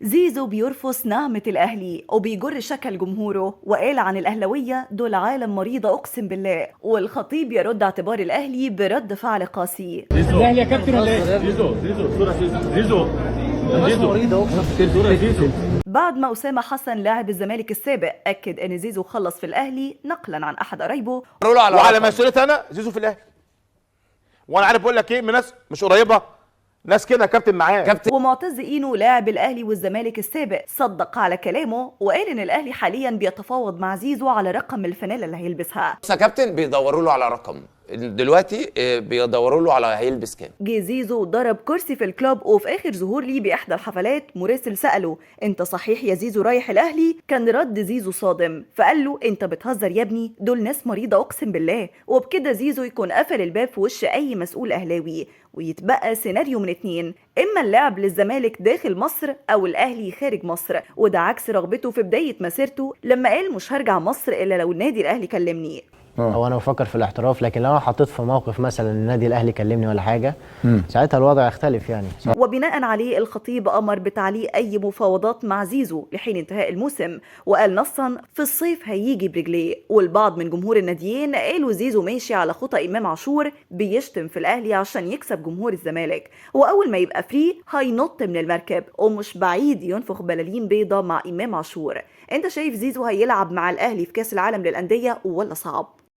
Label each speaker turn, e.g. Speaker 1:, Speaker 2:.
Speaker 1: زيزو بيرفض نعمة الأهلي وبيجر شكل جمهوره، وقال عن الأهلوية دول عالم مريضة أقسم بالله. والخطيب يرد اعتبار الأهلي برد فعل قاسي.
Speaker 2: الأهلي يا كابتن ولا إيه؟ زيزو صورة زيزو
Speaker 1: بعد ما أسامة حسن لاعب الزمالك السابق أكد أن زيزو خلص في الأهلي نقلا عن أحد قرايبه،
Speaker 3: وعلى مسؤوليتي أنا زيزو في الأهلي، وأنا عارف بقول لك إيه من ناس مش قريبة، ناس كده كابتن معاه.
Speaker 1: ومعتز اينو لاعب الاهلي والزمالك السابق صدق على كلامه وقال ان الاهلي حاليا بيتفاوض مع زيزو على رقم الفانيلا اللي هيلبسها.
Speaker 4: بس يا كابتن بيدوروا له على رقم دلوقتي، بيدوروا له على هيلبس كام.
Speaker 1: جه زيزو ضرب كرسي في الكلوب، وفي اخر ظهور ليه باحدى الحفلات مراسل ساله انت صحيح يا زيزو رايح الاهلي؟ كان رد زيزو صادم فقال له انت بتهزر يا ابني، دول ناس مريضه اقسم بالله. وبكده زيزو يكون قفل الباب في وش اي مسؤول اهلاوي، ويتبقى سيناريو من اتنين، اما اللعب للزمالك داخل مصر او الاهلي خارج مصر، وده عكس رغبته في بدايه مسيرته لما قال مش هرجع مصر الا لو النادي الاهلي كلمني.
Speaker 5: هو انا بفكر في الاحتراف، لكن لو انا حطيت في موقف مثلا النادي الاهلي كلمني ولا حاجه ساعتها الوضع يختلف يعني.
Speaker 1: وبناء عليه الخطيب امر بتعليق اي مفاوضات مع زيزو لحين انتهاء الموسم، وقال نصا في الصيف هيجي برجليه. والبعض من جمهور الناديين قالوا زيزو ماشي على خطى امام عاشور بيشتم في الاهلي عشان يكسب جمهور الزمالك، واول ما يبقى فري هينط من المركب ومش بعيد ينفخ بلالين بيضه مع امام عاشور. انت شايف زيزو هيلعب مع الاهلي في كاس العالم للانديه ولا صعب؟